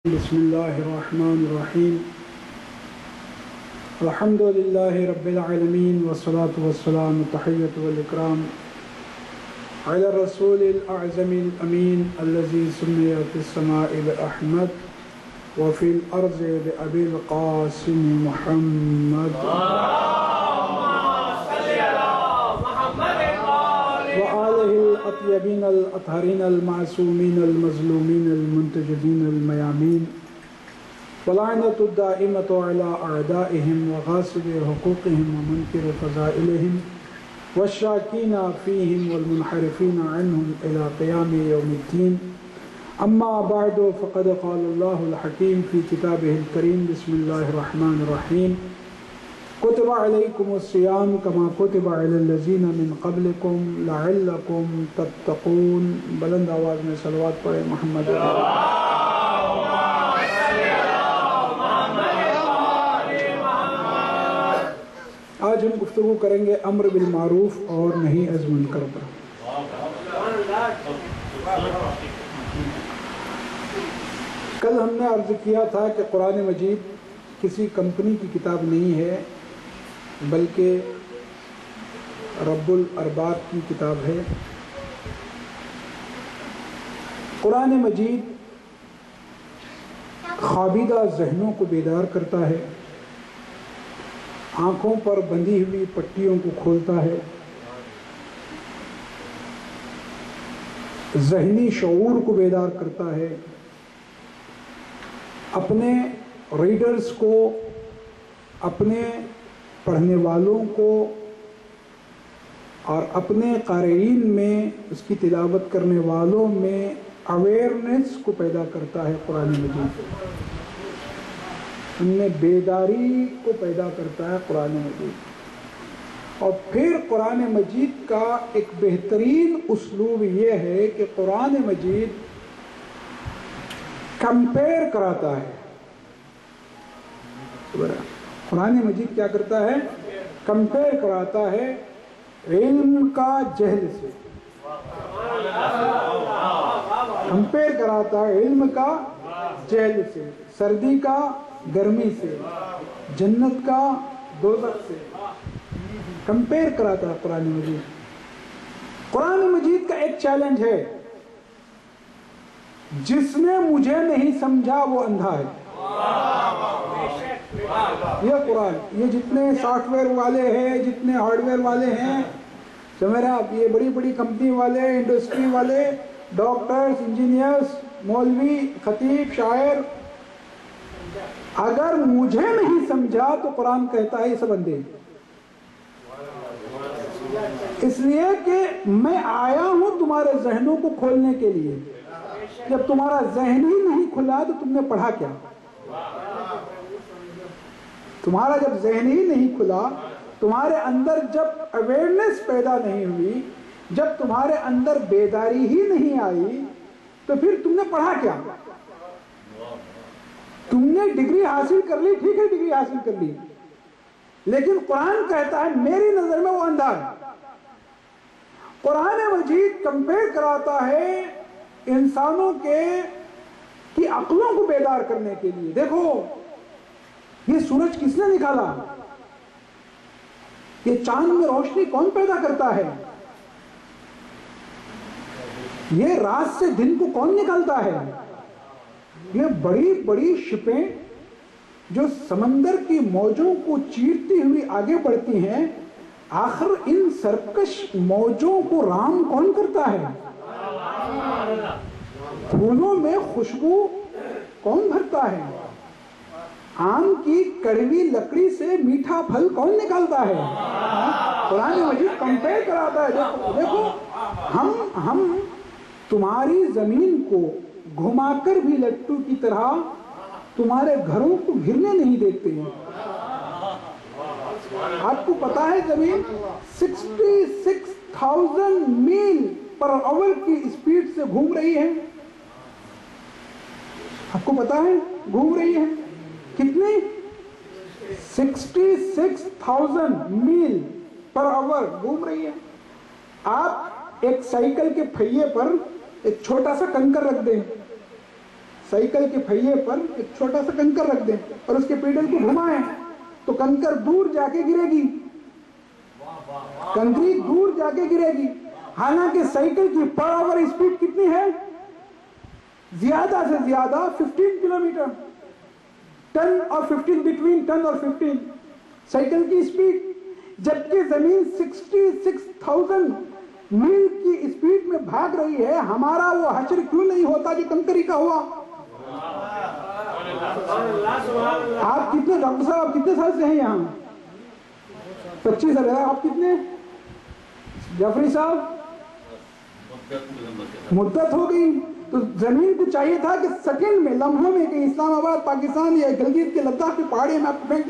بسم الله الرحمن الرحيم الحمد لله رب العالمين والصلاة والسلام التحية والإكرام على الرسول الأعظم الأمين الذي سمي في السماء بأحمد وفي الأرض بأبي القاسم محمد وآله الأطيبين الأطهرين المعصومين المظلومين المنتجبين الميامين ولعنة الدائمة على أعدائهم وغاصب حقوقهم ومنكر فضائلهم والشاكين فيهم والمنحرفين عنهم إلى قيام يوم الدين. أما بعد فقد قال الله الحكيم في كتابه الكريم بسم الله الرحمن الرحيم كتب عليكم الصيام كما كتب على الذين من قبلكم لعلكم تتقون. بلند آواز میں صلوات پڑھے محمد. آج ہم گفتگو کریں گے امر بالمعروف اور نہی از منکر پر. کل ہم نے عرض کیا تھا کہ قرآن مجید کسی کمپنی کی کتاب نہیں ہے بلکہ رب الارباب کی کتاب ہے. قرآن مجید خوابیدہ ذہنوں کو بیدار کرتا ہے، آنکھوں پر بندھی ہوئی پٹیوں کو کھولتا ہے، ذہنی شعور کو بیدار کرتا ہے، اپنے ریڈرز کو، اپنے پڑھنے والوں کو اور اپنے قارئین میں، اس کی تلاوت کرنے والوں میں اویئرنیس کو پیدا کرتا ہے. قرآن مجید ان میں بیداری کو پیدا کرتا ہے قرآن مجید. اور پھر قرآن مجید کا ایک بہترین اسلوب یہ ہے کہ قرآن مجید کمپیئر کراتا ہے. قرآن مجید کیا کرتا ہے؟ کمپیئر کراتا ہے علم کا جہل سے. کمپیئر کراتا ہے علم کا جہل سے، سردی کا گرمی سے، جنت کا دوزخ سے. کمپیئر کراتا ہے قرآن مجید. قرآن مجید کا ایک چیلنج ہے، جس نے مجھے نہیں سمجھا وہ اندھا ہے. یہ قرآن، یہ جتنے سافٹ ویئر والے ہیں، جتنے ہارڈ ویئر والے ہیں، سمیرا یہ بڑی بڑی کمپنی والے، انڈسٹری والے، ڈاکٹرز، انجینئرز، مولوی، خطیب، شاعر، اگر مجھے نہیں سمجھا تو قرآن کہتا ہے یہ سب اندھے. اس لیے کہ میں آیا ہوں تمہارے ذہنوں کو کھولنے کے لیے. جب تمہارا ذہن ہی نہیں کھلا تو تم نے پڑھا کیا؟ تمہارا جب ذہن ہی نہیں کھلا، تمہارے اندر جب اویئرنیس پیدا نہیں ہوئی، جب تمہارے اندر بیداری ہی نہیں آئی تو پھر تم نے پڑھا کیا؟ تم نے ڈگری حاصل کر لی، ٹھیک ہے ڈگری حاصل کر لی، لیکن قرآن کہتا ہے میری نظر میں وہ اندھا ہے. قرآن مجید کمپیئر کراتا ہے انسانوں کی عقلوں کو بیدار کرنے کے لیے. دیکھو یہ سورج کس نے نکالا؟ یہ چاند میں روشنی کون پیدا کرتا ہے؟ یہ رات سے دن کو کون نکالتا ہے؟ یہ بڑی بڑی شپیں جو سمندر کی موجوں کو چیرتی ہوئی آگے بڑھتی ہیں، آخر ان سرکش موجوں کو رام کون کرتا ہے؟ پھولوں میں خوشبو کون بھرتا ہے؟ آم کی کڑوی لکڑی سے میٹھا پھل کون نکالتا ہے؟ قرآن مجید کمپیئر کراتا ہے. دیکھو ہم تمہاری زمین کو گھما کر بھی لٹو کی طرح تمہارے گھروں کو گرنے نہیں دیتے ہیں. آپ کو پتا ہے زمین 66,000 میل پر آور کی اسپیڈ سے گھوم رہی ہے. آپ کو پتا ہے گھوم رہی ہے کتنی؟ 66,000 میل پر آور گھوم رہی ہے. آپ ایک سائیکل کے پہیے پر ایک چھوٹا سا کنکر رکھ دیں، سائیکل کے پہیے پر ایک چھوٹا سا کنکر رکھ دیں اور اس کے پیڈل کو گھمائیں تو کنکر دور جا کے گرے گی، کنکریٹ دور جا کے گرے گی. حالانکہ سائیکل کی پر آور اسپیڈ کتنی ہے؟ زیادہ سے زیادہ 15 کلومیٹر، 10 اور 15، بٹوین 10 اور 15 سائیکل کی اسپیڈ. جبکہ زمین 66,000 میل کی اسپیڈ میں بھاگ رہی ہے. ہمارا وہ حشر کیوں نہیں ہوتا جو کنکری کا ہوا؟ آپ کتنے ڈاکٹر صاحب، آپ کتنے سال سے ہیں یہاں؟ 25 سال. آپ کتنے؟ جعفری صاحب مدت ہو گئی. تو زمین کو چاہیے تھا کہ سیکنڈ میں، لمحوں میں، کہ اسلام آباد، پاکستان یا گلگت کے لداخ کی پہاڑی میں آپ کو پھینک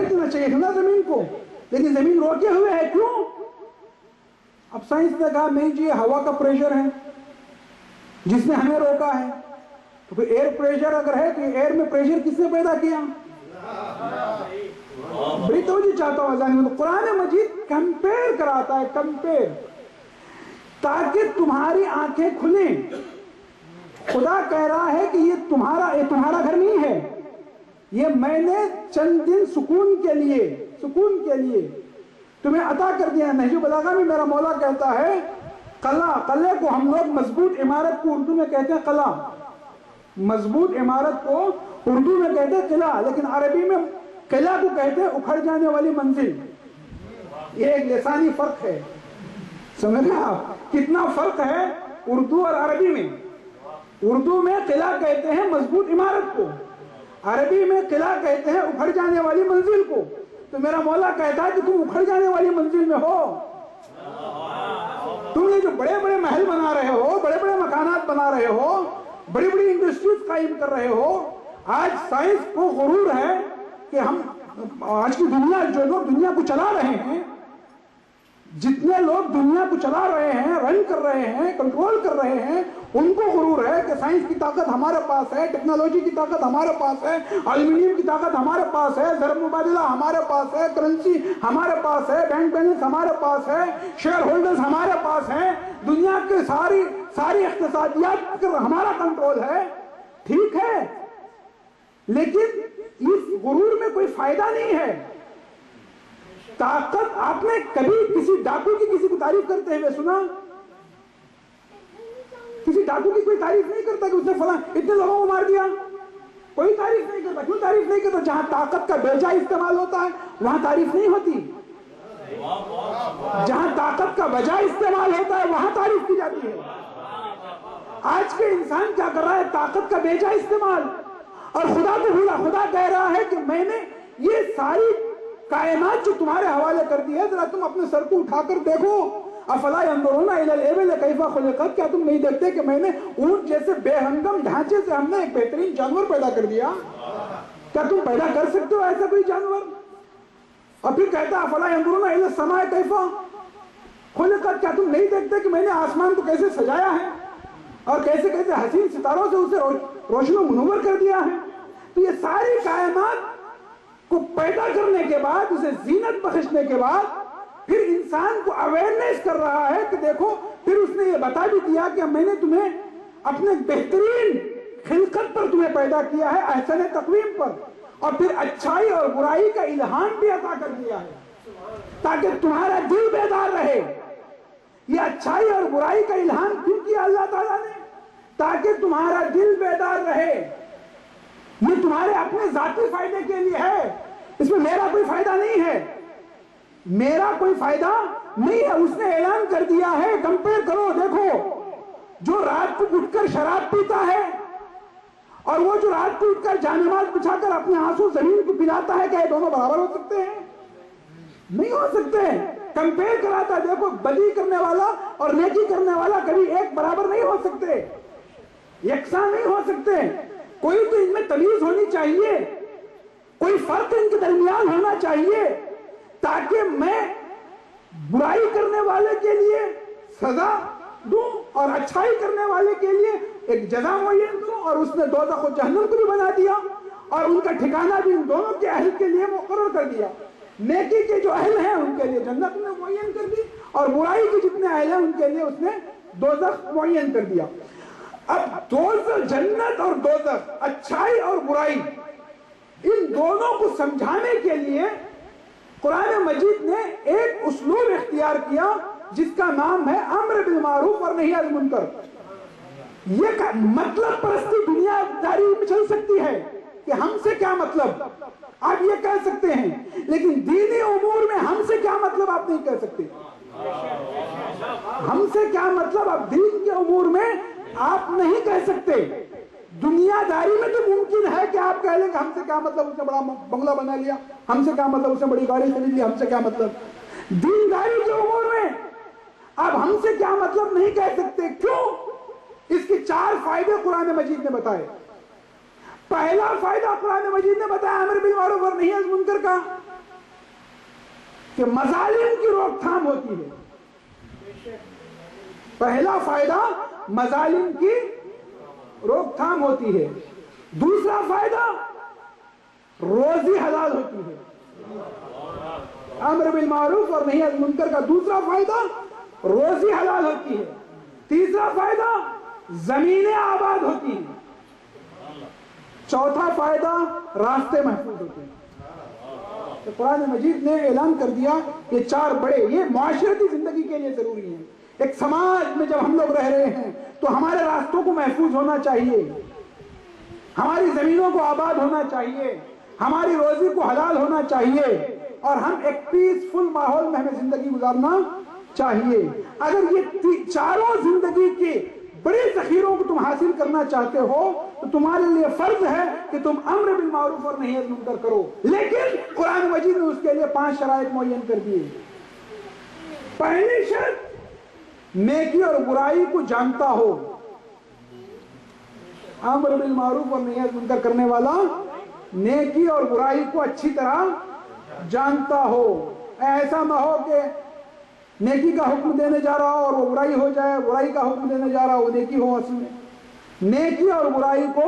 دینا چاہیے تھا نا زمین کو. لیکن زمین روکے ہوئے ہے. کیوں؟ اب سائنس نے کہا نہیں جی ہوا کا پریشر ہے جس نے ہمیں روکا ہے. تو پھر ایئر پریشر اگر ہے تو ایئر میں پریشر کس نے پیدا کیا؟ بڑی توجہ چاہتا ہوں اذان میں. قرآن مجید کمپیئر کراتا ہے، کمپیئر، تاکہ تمہاری آنکھیں کھلیں. خدا کہہ رہا ہے کہ یہ تمہارا گھر نہیں ہے، یہ میں نے چند دن سکون کے لیے تمہیں عطا کر دیا. نہج البلاغہ میں میرا مولا کہتا ہے قلعے کو ہم لوگ مضبوط عمارت کو اردو میں کہتے ہیں قلعہ، مضبوط عمارت کو اردو میں کہتے ہیں قلعہ، لیکن عربی میں قلعہ کو کہتے ہیں اکھڑ جانے والی منزل. یہ ایک لسانی فرق ہے. سمجھ رہے آپ کتنا فرق ہے اردو اور عربی میں؟ اردو میں قلعہ کہتے ہیں مضبوط عمارت کو، عربی میں قلعہ کہتے ہیں اکھڑ جانے والی منزل کو. تو میرا مولا کہتا ہے کہ تم اکھڑ جانے والی منزل میں ہو. تم یہ جو بڑے بڑے محل بنا رہے ہو، بڑے بڑے مکانات بنا رہے ہو، بڑی بڑی انڈسٹریز قائم کر رہے ہو، آج سائنس کو غرور ہے کہ ہم آج کی دنیا، جو لوگ دنیا کو چلا رہے ہیں، جتنے لوگ دنیا کو چلا رہے ہیں، رن کر رہے ہیں، کنٹرول کر رہے ہیں، ان کو غرور ہے کہ سائنس کی طاقت ہمارے پاس ہے، ٹیکنالوجی کی طاقت ہمارے پاس ہے، ایلومینیم کی طاقت ہمارے پاس ہے، ضرب مبادلہ ہمارے پاس ہے، کرنسی ہمارے پاس ہے، بینک بیلنس ہمارے پاس ہے، شیئر ہولڈرز ہمارے پاس ہیں، دنیا کے ساری اقتصادیات پر ہمارا کنٹرول ہے. ٹھیک ہے، لیکن اس غرور میں کوئی فائدہ نہیں ہے. طاقت، آپ نے کبھی کسی ڈاکو کی کسی کو تعریف کرتے ہوئے سنا؟ کسی ڈاکو کی کوئی تعریف نہیں کرتا کہ اس نے فلاں اتنے لوگوں کو مار دیا. کوئی تعریف نہیں کرتا. کیوں تعریف نہیں کرتا؟ جہاں طاقت کا بیجا استعمال ہوتا ہے وہاں تعریف نہیں ہوتی. جہاں طاقت کا بجا استعمال ہوتا ہے وہاں تعریف کی جاتی ہے. آج کے انسان کیا کر رہا ہے؟ طاقت کا بیجا استعمال. اور خدا کو بھولا. خدا کہہ رہا ہے کہ میں نے یہ ساری کائنات جو تمہارے حوالے کر دی ہے، ذرا تم اپنے سر کو اٹھا کر دیکھو. افلا ينظرون الى الابل كيف خلقت. کیا تم نہیں دیکھتے کہ میں نے اونٹ جیسے بے ہنگم ڈھانچے سے ہم نے ایک بہترین جانور پیدا کر دیا؟ کیا تم پیدا کر سکتے ہو ایسا کوئی جانور؟ اور پھر کہتا افلا ينظرون الى السماء كيف خلقت. کیا تم نہیں دیکھتے کہ میں نے آسمان کو کیسے سجایا ہے اور کیسے کیسے حسین ستاروں سے اسے روشن و منور کر دیا ہے؟ تو یہ ساری کائنات کو پیدا کرنے کے بعد، اسے زینت بخشنے کے بعد، پھر انسان کو اویئرنیس کر رہا ہے کہ دیکھو. پھر اس نے یہ بتا بھی دیا کہ میں نے تمہیں اپنے بہترین خلقت پر تمہیں پیدا کیا ہے، احسن تقویم پر، اور پھر اچھائی اور برائی کا الہام بھی عطا کر دیا ہے تاکہ تمہارا دل بیدار رہے. یہ اچھائی اور برائی کا الہام کیوں کیا اللہ تعالیٰ نے؟ تاکہ تمہارا دل بیدار رہے. یہ تمہارے اپنے ذاتی فائدے کے لیے ہے. اس میں میرا کوئی فائدہ نہیں ہے. میرا کوئی فائدہ نہیں ہے. اس نے اعلان کر دیا ہے. کمپیئر کرو، دیکھو. جو رات کو اٹھ کر شراب پیتا ہے اور وہ جو رات کو اٹھ کر جانماز بچھا کر اپنے آنسو زمین کو پلاتا ہے، کیا یہ دونوں برابر ہو سکتے ہیں؟ نہیں ہو سکتے. کمپیئر کراتا ہے. دیکھو، بدی کرنے والا اور نیکی کرنے والا کبھی ایک برابر نہیں ہو سکتے، یکساں نہیں ہو سکتے. کوئی تو ان میں تمیز ہونی چاہیے، کوئی فرق ان کے درمیان ہونا چاہیے، تاکہ میں برائی کرنے والے کے لیے سزا دوں اور اچھائی کرنے والے کے لیے ایک جزا معین دوں. اور اس نے دوزخ و جہنم کو بھی بنا دیا اور ان کا ٹھکانہ بھی ان دونوں کے اہل کے لیے مقرر کر دیا. نیکی کے جو اہل ہیں ان کے لیے جنت نے معین کر دی، اور برائی کے جتنے اہل ہیں ان کے لیے اس نے دوزخ معین کر دیا. اب جنت اور دوزخ، اچھائی اور برائی، ان دونوں کو سمجھانے کے لیے قرآن مجید نے ایک اسلوب اختیار کیا جس کا نام ہے امر بالمعروف اور نہی عن المنکر۔ یہ مطلب پرستی دنیا داری میں چل سکتی ہے کہ ہم سے کیا مطلب، آپ یہ کہہ سکتے ہیں، لیکن دینی امور میں ہم سے کیا مطلب آپ نہیں کہہ سکتے۔ ہم سے کیا مطلب اب دین کے امور میں آپ نہیں کہہ سکتے۔ دنیا داری میں تو ممکن ہے کہ آپ کہہ لیں کہ ہم سے کیا مطلب اس نے بڑا بنگلہ بنا لیا، ہم سے کیا مطلب اس نے بڑی گاڑی خرید لی، ہم سے کیا مطلب۔ دین داری کے امور میں آپ ہم سے کیا مطلب نہیں کہہ سکتے۔ کیوں؟ اس کے 4 فائدے قرآن مجید نے بتائے۔ پہلا فائدہ قرآن مجید نے بتایا امر بالمعروف اور نہی عن المنکر کا، کہ مظالم کی روک تھام ہوتی ہے۔ پہلا فائدہ مظالم کی روک تھام ہوتی ہے۔ دوسرا فائدہ روزی حلال ہوتی ہے۔ امر بالمعروف اور نہی عن المنکر کا دوسرا فائدہ روزی حلال ہوتی ہے۔ تیسرا فائدہ زمینیں آباد ہوتی ہیں۔ چوتھا فائدہ راستے محفوظ ہوتے ہیں۔ تو قرآن مجید نے اعلان کر دیا یہ 4 بڑے، یہ معاشرتی زندگی کے لیے ضروری ہیں۔ ایک سماج میں جب ہم لوگ رہ رہے ہیں تو ہمارے راستوں کو محفوظ ہونا چاہیے، ہماری زمینوں کو آباد ہونا چاہیے، ہماری روزی کو حلال ہونا چاہیے، اور ہم ایک پیسفل ماحول میں ہمیں زندگی گزارنا چاہیے۔ اگر یہ چاروں زندگی کی بڑے ذخیروں کو تم حاصل کرنا چاہتے ہو تو تمہارے لیے فرض ہے کہ تم امر بالمعروف اور نہی عن المنکر کرو۔ لیکن قرآن مجید نے اس کے لیے 5 شرائط معین کر دیے۔ پہلی شرط، نیکی اور برائی کو جانتا ہو۔ امر بالمعروف اور نہی عن المنکر کرنے والا نیکی اور برائی کو اچھی طرح جانتا ہو۔ ایسا نہ ہو کہ نیکی کا حکم دینے جا رہا ہو اور وہ برائی ہو جائے، برائی کا حکم دینے جا رہا ہو وہ نیکی ہو۔ اصل میں نیکی اور برائی کو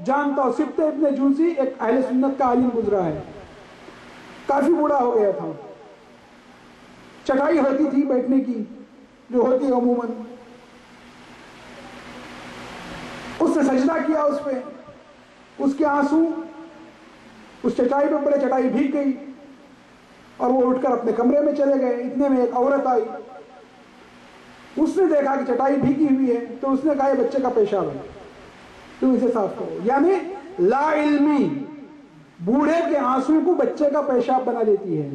جانتا ہو۔ سبط ابن جوزی ایک اہل سنت کا عالم گزرا ہے، کافی بوڑھا ہو گیا تھا۔ چٹائی ہوتی تھی بیٹھنے کی جو ہوتی ہے عموماً، اس نے سجدہ کیا اس پہ، اس کے آنسو اس چٹائی پہ پڑے، چٹائی بھیگ گئی اور وہ اٹھ کر اپنے کمرے میں چلے گئے۔ اتنے میں ایک عورت آئی، اس نے دیکھا کہ چٹائی بھیگی ہوئی ہے تو اس نے کہا یہ بچے کا پیشاب ہے، تم اسے صاف کرو۔ یعنی لا علمی بوڑھے کے آنسو کو بچے کا پیشاب بنا دیتی ہے۔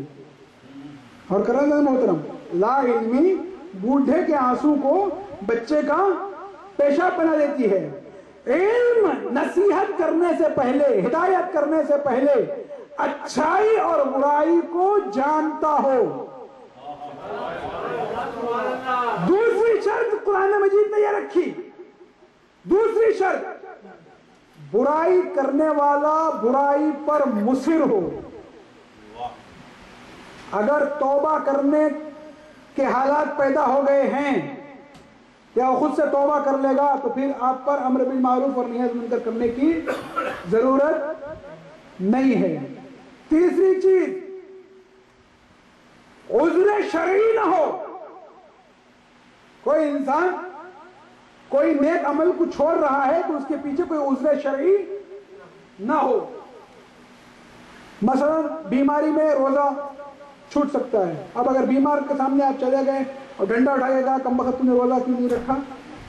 اور کرنا محترم، لا علمی بوڑھے کے آنسو کو بچے کا پیشاب بنا دیتی ہے۔ علم نصیحت کرنے سے پہلے، ہدایت کرنے سے پہلے اچھائی اور برائی کو جانتا ہو۔ دوسری شرط قرآن مجید نے یہ رکھی، دوسری شرط برائی کرنے والا برائی پر مصر ہو۔ اگر توبہ کرنے کے حالات پیدا ہو گئے ہیں یا وہ خود سے توبہ کر لے گا تو پھر آپ پر امر بالمعروف اور نہی عن المنکر کرنے کی ضرورت نہیں ہے۔ تیسری چیز، عذر شرعی نہ ہو۔ کوئی انسان کوئی نیک عمل کو چھوڑ رہا ہے تو اس کے پیچھے کوئی عذر شرعی نہ ہو۔ مثلا بیماری میں روزہ چھوٹ سکتا ہے۔ اب اگر بیمار کے سامنے آپ چلے گئے اور ڈنڈا اٹھائے گا کم وقت تم نے روزہ کیوں نہیں رکھا،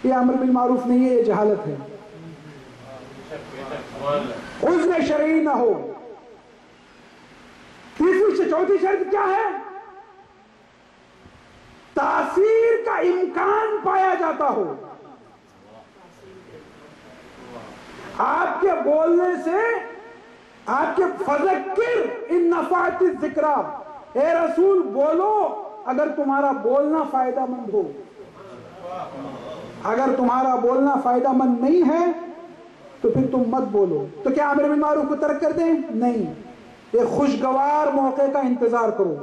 یہ امر بالمعروف نہیں ہے، یہ جہالت ہے۔ عذر شرعی نہ ہو۔ تیسری سے چوتھی شرط کیا ہے؟ تاثیر کا امکان پایا جاتا ہو۔ آپ کے بولنے سے، آپ کے فذکر ان نفعت الذکریٰ، اے رسول بولو اگر تمہارا بولنا فائدہ مند ہو۔ اگر تمہارا بولنا فائدہ مند نہیں ہے تو پھر تم مت بولو۔ تو کیا امر بالمعروف کو ترک کر دیں؟ نہیں، ایک خوشگوار موقع کا انتظار کرو،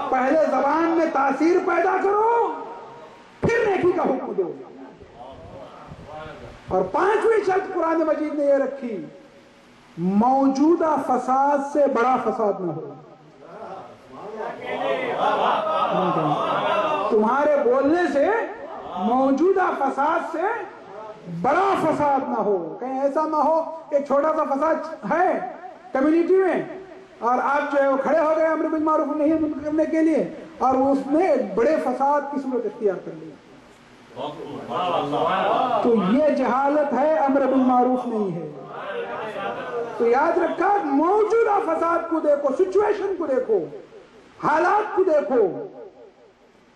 پہلے زبان میں تاثیر پیدا کرو، پھر نیکی کا حکم دو۔ اور 5ویں شرط قرآن مجید نے یہ رکھی، موجودہ فساد سے بڑا فساد نہ ہو۔ تمہارے بولنے سے موجودہ فساد سے بڑا فساد نہ ہو. کہیں ایسا نہ ہو کہ چھوٹا سا فساد ہے کمیونٹی میں اور آپ جو ہے وہ کھڑے ہو گئے امر بالمعروف نہیں منکر کرنے کے لیے اور اس نے ایک بڑے فساد کی صورت اختیار کر لی. تو یہ جہالت ہے, امر بالمعروف نہیں ہے. تو یاد رکھا, موجودہ فساد کو دیکھو, سچویشن کو دیکھو, حالات کو دیکھو.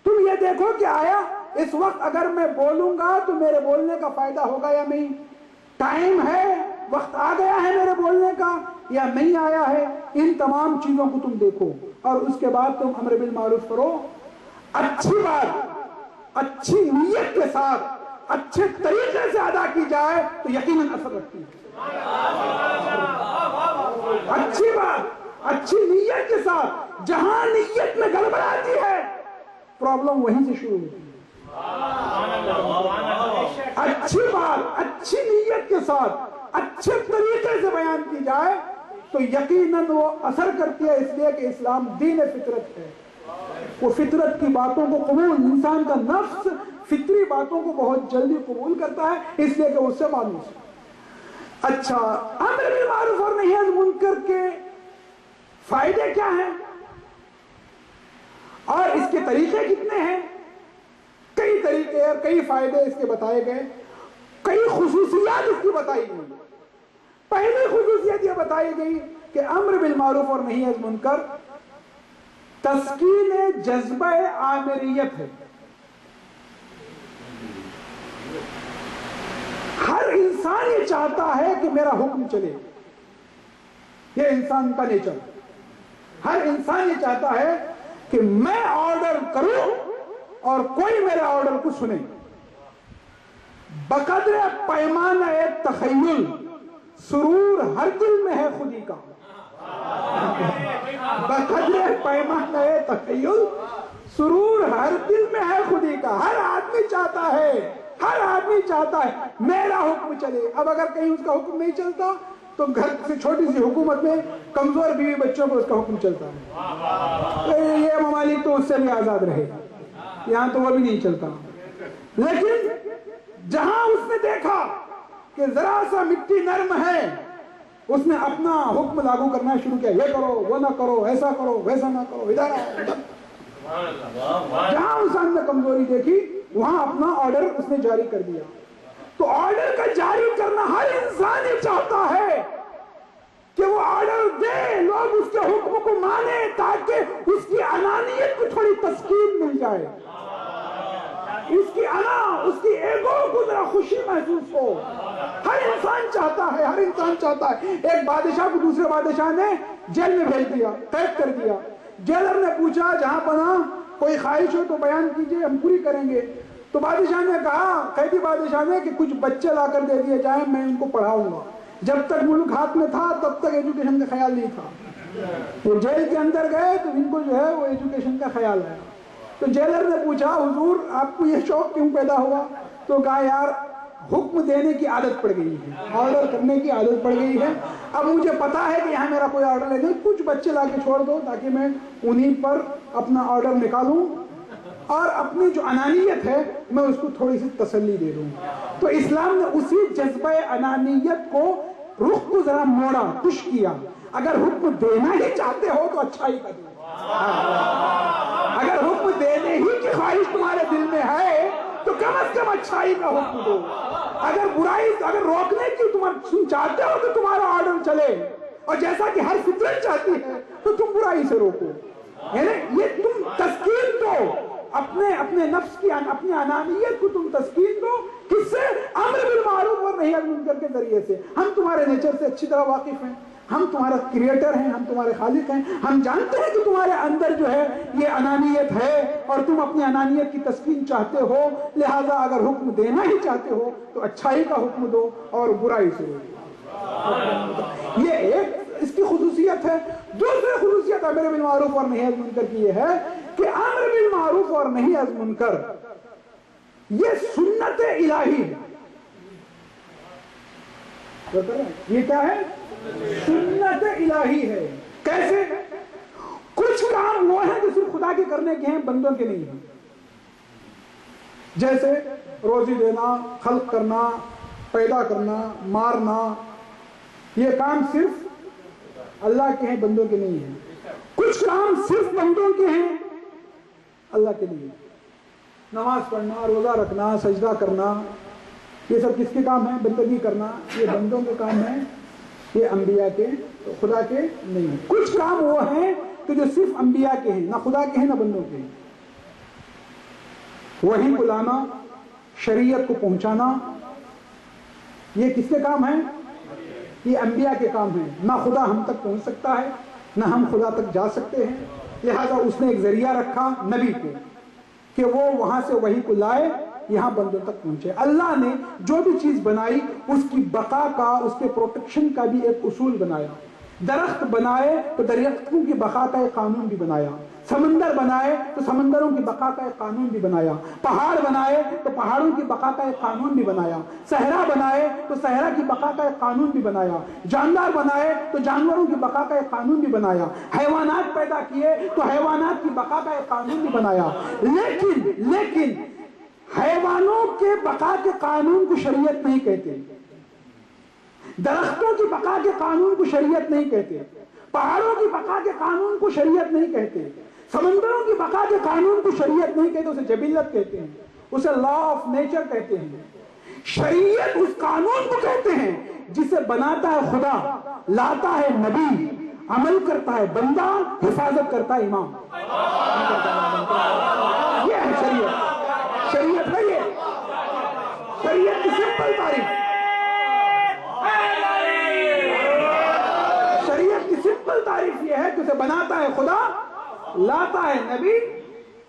تم یہ دیکھو کہ آیا اس وقت اگر میں بولوں گا تو میرے بولنے کا فائدہ ہوگا یا نہیں. ٹائم ہے, وقت آ گیا ہے میرے بولنے کا یا نہیں آیا ہے. ان تمام چیزوں کو تم دیکھو اور اس کے بعد تم امر بالمعروف کرو. اچھی بات اچھی نیت کے ساتھ اچھے طریقے سے ادا کی جائے تو یقیناً اثر رکھتی ہے. اچھی بات اچھی نیت کے ساتھ, جہاں نیت میں گڑبڑ آتی ہے پرابلم وہیں سے شروع ہوتی ہے. اچھی بات اچھی نیت کے ساتھ اچھے طریقے سے بیان کی جائے تو یقیناً وہ اثر کرتی ہے, اس لیے کہ اسلام دین فطرت ہے. وہ فطرت کی باتوں کو قبول, انسان کا نفس فطری باتوں کو بہت جلدی قبول کرتا ہے, اس لیے کہ اس سے معلوم ہے. اچھا, امر بالمعروف اور نہی عن منکر کے فائدے کیا ہیں اور اس کے طریقے کتنے ہیں؟ کئی طریقے اور کئی فائدے اس کے بتائے گئے, کئی خصوصیات اس کی بتائی گئی. پہلی خصوصیت یہ بتائی گئی کہ امر بالمعروف اور نہی عن منکر تسکین جذبہ آمریت ہے. ہر انسان یہ چاہتا ہے کہ میرا حکم چلے, یہ انسان کا نیچر. ہر انسان یہ چاہتا ہے کہ میں آرڈر کروں اور کوئی میرے آرڈر کو سنے. بقدر پیمانہ تخیل سرور ہر دل میں ہے خودی کا. بقدر پیمانہ تخیل سرور ہر دل میں ہے خودی کا. ہر آدمی چاہتا ہے میرا حکم چلے. اب اگر کہیں اس کا حکم نہیں چلتا تو گھر سے چھوٹی سی حکومت میں کمزور بیوی بچوں کو اس کا حکم چلتا ہے. یہ ممالک تو اس سے بھی آزاد رہے, یہاں تو وہ بھی نہیں چلتا. لیکن جہاں اس نے دیکھا کہ ذرا سا مٹی نرم ہے, اس نے اپنا حکم لاگو کرنا شروع کیا. یہ کرو, وہ نہ کرو, ایسا کرو, ویسا نہ کرو, ادھر آؤ. جہاں انسان نے کمزوری دیکھی وہاں اپنا آرڈر اس نے جاری کر دیا. تو آرڈر کا جاری کرنا ہر انسان یہ چاہتا ہے کہ وہ آرڈر دے, لوگ اس کے حکم کو مانے تاکہ اس کی انانیت کو تھوڑی تسکین مل جائے, اس کی انا, اس کی ایگو کو ذرا خوشی محسوس ہو. ہر انسان چاہتا ہے. ایک بادشاہ کو دوسرے بادشاہ نے جیل میں بھیج دیا, قید کر دیا. جیلر نے پوچھا جہاں پناہ کوئی خواہش ہو تو بیان کیجئے, ہم پوری کریں گے. تو بادشاہ نے کہا, قیدی بادشاہ نے, کہ کچھ بچے لا کر دے دیے جائیں, میں ان کو پڑھاؤں گا. جب تک ملک ہاتھ میں تھا تب تک ایجوکیشن کا خیال نہیں تھا. وہ جیل کے اندر گئے تو ان کو جو ہے وہ ایجوکیشن کا خیال آیا. تو جیلر نے پوچھا, حضور آپ کو یہ شوق کیوں پیدا ہوا؟ تو کہا, یار حکم دینے کی عادت پڑ گئی ہے, آرڈر کرنے کی عادت پڑ گئی ہے. اب مجھے پتا ہے کہ یہاں میرا کوئی آرڈر نہیں, کچھ بچے لا کے چھوڑ دو تاکہ میں انہی پر اپنا آرڈر نکالوں اور اپنی جو انانیت ہے میں اس کو تھوڑی سی تسلی دے دوں. تو اسلام نے اسی جذبہ انانیت کو, رخ کو ذرا موڑا, خوش کیا. اگر حکم دینا ہی چاہتے ہو تو اچھائی کا دو. اگر حکم دینے ہی کی خواہش تمہارے دل میں ہے تو کم از کم اچھائی کا حکم دو. اگر برائی, اگر روکنے کی تم چاہتے ہو کہ تمہارا آرڈر چلے, اور جیسا کہ ہر فطرت چاہتی ہے, تو تم برائی سے روکو. یعنی یہ تم تسکین دو اپنے نفس کی, اپنی انانیت کو تم تسکین دو. کس سے؟ امر بالمعروف اور نہی عن منکر کے ذریعے سے. ہم تمہارے نیچر سے اچھی طرح واقف ہیں, ہم تمہارا کریٹر ہیں, ہم تمہارے خالق ہیں. ہم جانتے ہیں کہ تمہارے اندر جو ہے یہ انانیت ہے اور تم اپنی انانیت کی تسکین چاہتے ہو. لہذا اگر حکم دینا ہی چاہتے ہو تو اچھائی کا حکم دو اور برائی سے روکو. یہ ایک اس کی خصوصیت ہے. دوسری خصوصیت امر بالمعروف اور نہی عن منکر کی یہ ہے کہ امر بالمعروف اور نہی عن منکر یہ سنت الہی ہے. یہ کیا ہے؟ سنت الہی ہے. کیسے؟ کچھ کام وہ ہیں جو صرف خدا کے کرنے کے ہیں, بندوں کے نہیں ہیں. جیسے روزی دینا، خلق کرنا، پیدا کرنا، مارنا، یہ کام صرف اللہ کے ہیں، بندوں کے نہیں ہیں۔ کچھ کام صرف بندوں کے ہیں، اللہ کے نہیں ہیں۔ نماز پڑھنا، روزہ رکھنا، سجدہ کرنا، یہ سب کس کے کام ہیں؟ بندگی کرنا، یہ بندوں کے کام ہیں، یہ انبیاء کے، خدا کے نہیں ہیں۔ کچھ کام وہ ہیں کہ جو صرف انبیاء کے ہیں، نہ خدا کے ہیں نہ بندوں کے ہیں۔ وحی کو لانا، شریعت کو پہنچانا، یہ کس کے کام ہیں؟ یہ انبیاء کے کام ہیں۔ نہ خدا ہم تک پہنچ سکتا ہے نہ ہم خدا تک جا سکتے ہیں، لہذا اس نے ایک ذریعہ رکھا نبی کو کہ وہ وہاں سے وحی کو لائے، یہاں بندوں تک پہنچے۔ اللہ نے جو بھی چیز بنائی اس کی بقا کا، اس کے پروٹیکشن کا بھی ایک اصول بنایا۔ درخت بنائے تو درختوں کی بقا کا ایک قانون بھی بنایا، سمندر بنائے تو سمندروں کی بقا کا ایک قانون بھی بنایا، پہاڑ بنائے تو پہاڑوں کی بقا کا ایک قانون بھی بنایا، صحرا بنائے تو صحرا کی بقا کا ایک قانون بھی بنایا، جاندار بنائے تو جانوروں کی بقا کا ایک قانون بھی بنایا، حیوانات پیدا کیے تو حیوانات کی بقا کا ایک قانون بھی بنایا۔ لیکن حیوانوں کے بقا کے قانون کو شریعت نہیں کہتے، درختوں کی بقا کے قانون کو شریعت نہیں کہتے، پہاڑوں کی بقا کے قانون کو شریعت نہیں کہتے، سمندروں کی بقا کے قانون کو شریعت نہیں کہتے، اسے جبلت کہتے ہیں، اسے لا آف نیچر کہتے ہیں۔ شریعت اس قانون کو کہتے ہیں جسے بناتا ہے خدا، لاتا ہے نبی، عمل کرتا ہے بندہ، حفاظت کرتا ہے امام۔ یہ ہے شریعت۔ شریعت ہے یہ، شریعت کی سمپل تعریف، شریعت کی سمپل تعریف یہ ہے کہ اسے بناتا ہے خدا، لاتا ہے نبی،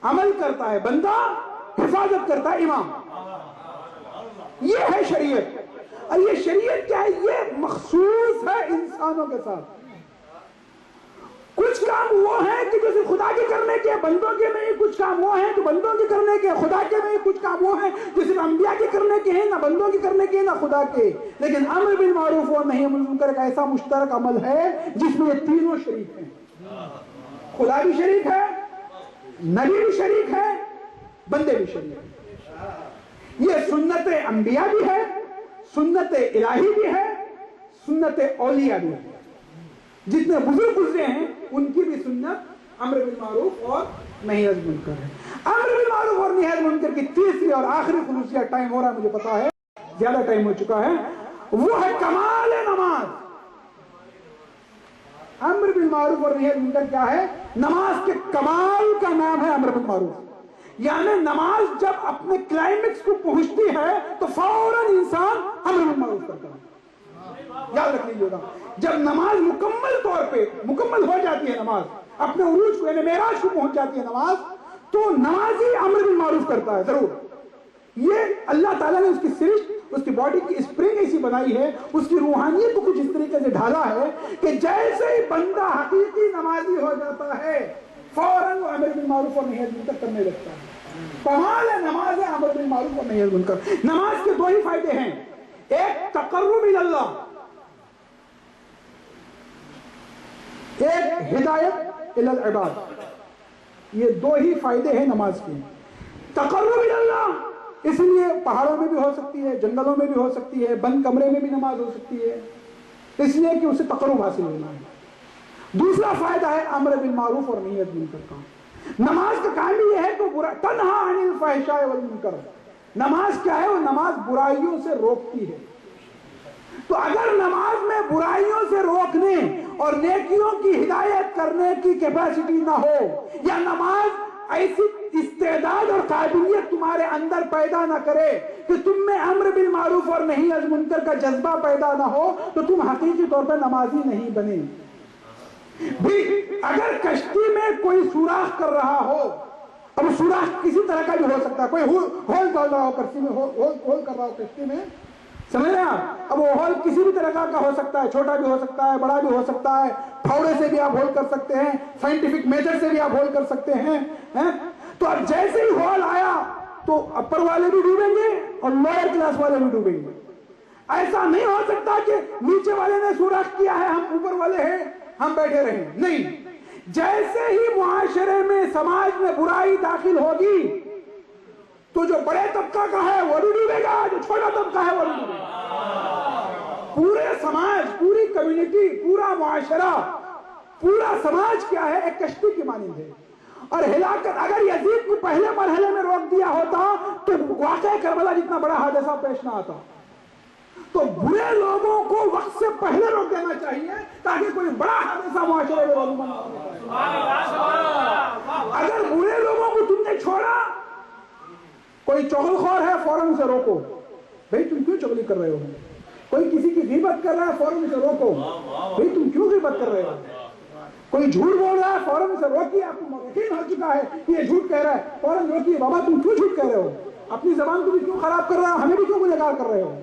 عمل کرتا ہے بندہ، حفاظت کرتا ہے امام۔ یہ ہے شریعت۔ اور یہ شریعت کیا ہے؟ یہ مخصوص ہے انسانوں کے ساتھ۔ کچھ کام وہ ہیں کہ جو صرف خدا کے کرنے کے، بندوں کے نہیں۔ کچھ کام وہ ہیں جو بندوں کے کرنے کے، خدا کے نہیں۔ کچھ کام وہ ہیں جو صرف انبیاء کے کرنے کے ہیں، نہ بندوں کے کرنے کے نہ خدا کے۔ لیکن امر بالمعروف و نہی عن المنکر ایک ایسا مشترک عمل ہے جس میں یہ تینوں شریک ہیں۔ خدا بھی شریک ہے، نبی بھی شریک ہے، بندے بھی شریک ہیں۔ یہ سنت انبیاء بھی ہے، سنت الہی بھی ہے، سنت اولیاء بھی ہے۔ جتنے بزرگ گزرے ہیں ان کی بھی سنت امر بالمعروف اور نہی عن المنکر ہے۔ امر بالمعروف اور نہی عن المنکر کی تیسری اور آخری خصوصیت، ٹائم ہو رہا ہے مجھے پتا ہے، زیادہ ٹائم ہو چکا ہے، وہ ہے کمال نماز۔ امر بالمعروف اور نہی عن المنکر کیا ہے؟ نماز کے کمال کا نام ہے امر بالمعروف۔ یعنی نماز جب اپنے کلائمیکس کو پہنچتی ہے تو فوراً انسان امر بالمعروف کرتا ہے۔ یاد رکھ لیجیے گا، جب نماز مکمل طور پہ مکمل ہو جاتی ہے، نماز اپنے عروج کو یعنی معراج کو پہنچ جاتی ہے نماز، تو نمازی امر بالمعروف کرتا ہے ضرور۔ یہ اللہ تعالیٰ نے اس کی سرشت، اس کی باڈی کی اسپرنگ ایسی بنائی ہے، اس کی روحانیت کو کچھ اس طریقے سے ڈھالا ہے کہ جیسے ہی بندہ حقیقی نمازی ہو جاتا ہے فوراً وہ امر بالمعروف اور نہی عن المنکر کرنے لگتا ہے۔ کمال ہے نماز ہے امر بالمعروف اور نہی عن المنکر۔ نماز کے دو ہی فائدے ہیں، ایک تقرب اللہ، ایک ہدایت الی العباد۔ یہ دو ہی فائدے ہیں نماز کے۔ تقرب الی اللہ اس لیے پہاڑوں میں بھی ہو سکتی ہے، جنگلوں میں بھی ہو سکتی ہے، بند کمرے میں بھی نماز ہو سکتی ہے، اس لیے کہ اسے تقرب حاصل ہونا ہے۔ دوسرا فائدہ ہے امر بالمعروف اور نہی عن المنکر کا۔ نماز کا کام یہ ہے کہ تنہا عن الفحشاء والمنکر۔ نماز کیا ہے؟ وہ نماز برائیوں سے روکتی ہے۔ تو اگر نماز میں برائیوں سے روکنے اور نیکیوں کی ہدایت کرنے کی کیپیسٹی نہ ہو، یا نماز ایسی استعداد اور قابلیت تمہارے اندر پیدا نہ کرے کہ تم میں امر بالمعروف اور نہی عن المنکر کا جذبہ پیدا نہ ہو، تو تم حقیقی طور پر نمازی نہیں بنے۔ بھی اگر کشتی میں کوئی سوراخ کر رہا ہو، اب سوراخ کسی طرح کا بھی ہو سکتا ہے، کوئی ہول ڈال رہا ہو کشتی میں، ہول کر رہا ہو کشتی میں، سمجھ رہے ہیں آپ؟ اب وہ ہول کسی بھی طرح کا ہو سکتا ہے، چھوٹا بھی ہو سکتا ہے، بڑا بھی ہو سکتا ہے، پھاوڑے سے بھی آپ ہول کر سکتے ہیں، سائنٹیفک میجر سے بھی آپ ہول کر سکتے ہیں۔ تو اب جیسے ہی ہول آیا تو اپر والے بھی ڈوبیں گے اور لوئر کلاس والے بھی ڈوبیں گے۔ ایسا نہیں ہو سکتا کہ نیچے والے نے سوراخ کیا ہے، ہم اوپر والے ہیں، ہم بیٹھے رہیں۔ نہیں، جیسے ہی معاشرے میں، سماج میں برائی داخل ہوگی تو جو بڑے طبقہ کا ہے وہ بھی ڈوبے گا، جو چھوٹا طبقہ ہے وہ بھی ڈوبے گا۔ پورے سماج، پوری کمیونٹی، پورا معاشرہ، پورا سماج کیا ہے؟ ایک کشتی کی مانند ہے۔ اور ہلاکت اگر یزید کو پہلے مرحلے میں روک دیا ہوتا تو واقعہ کربلا جتنا بڑا حادثہ پیش نہ آتا۔ تو برے لوگوں کو وقت سے پہلے روک دینا چاہیے تاکہ کوئی بڑا حادثہ معاشرے میں رونما نہ ہو۔ اگر برے لوگوں کو تم نے چھوڑا، کوئی چغل خور ہے فوراً اسے روکو، بھئی تم کیوں چغلی کر رہے ہو؟ کوئی کسی کی غیبت کر رہا ہے فوراً اسے روکو، بھئی تم کیوں غیبت کر رہے ہو؟ کوئی جھوٹ بول رہا ہے فوراً اسے روکیے، آپ کو یقین ہو چکا ہے کہ یہ جھوٹ کہہ رہا ہے، فوراً روکیے، بابا تم کیوں جھوٹ کہہ رہے ہو؟ اپنی زبان کو بھی کیوں خراب کر رہے ہو؟ ہمیں بھی کیوں گنہگار کر رہے ہو؟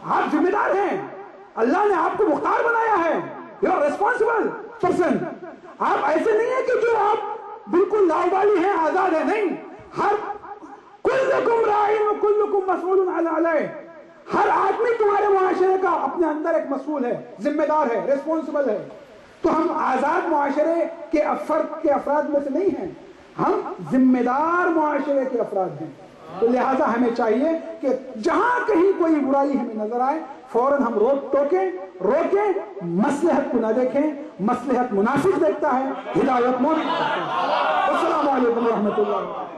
آپ ذمہ دار ہیں، اللہ نے آپ کو مختار بنایا ہے، یو آر ریسپانسبل پرسن۔ آپ ایسے نہیں ہیں کہ جو آپ بالکل لاؤبالی ہیں، آزاد ہیں، نہیں، ہر کلکم راعٍ وکلکم مسئول عن رعیتہ، ہر آدمی تمہارے معاشرے کا اپنے اندر ایک مسئول ہے، ذمہ دار ہے، ریسپانسبل ہے۔ تو ہم آزاد معاشرے کے افراد میں سے نہیں ہیں، ہم ذمہ دار معاشرے کے افراد ہیں۔ تو لہٰذا ہمیں چاہیے کہ جہاں کہیں کوئی برائی ہمیں نظر آئے فوراً ہم روکیں، مصلحت کو نہ دیکھیں، مصلحت منافق دیکھتا ہے، ہدایت مومن دیکھتا ہے۔ السلام علیکم ورحمۃ اللہ۔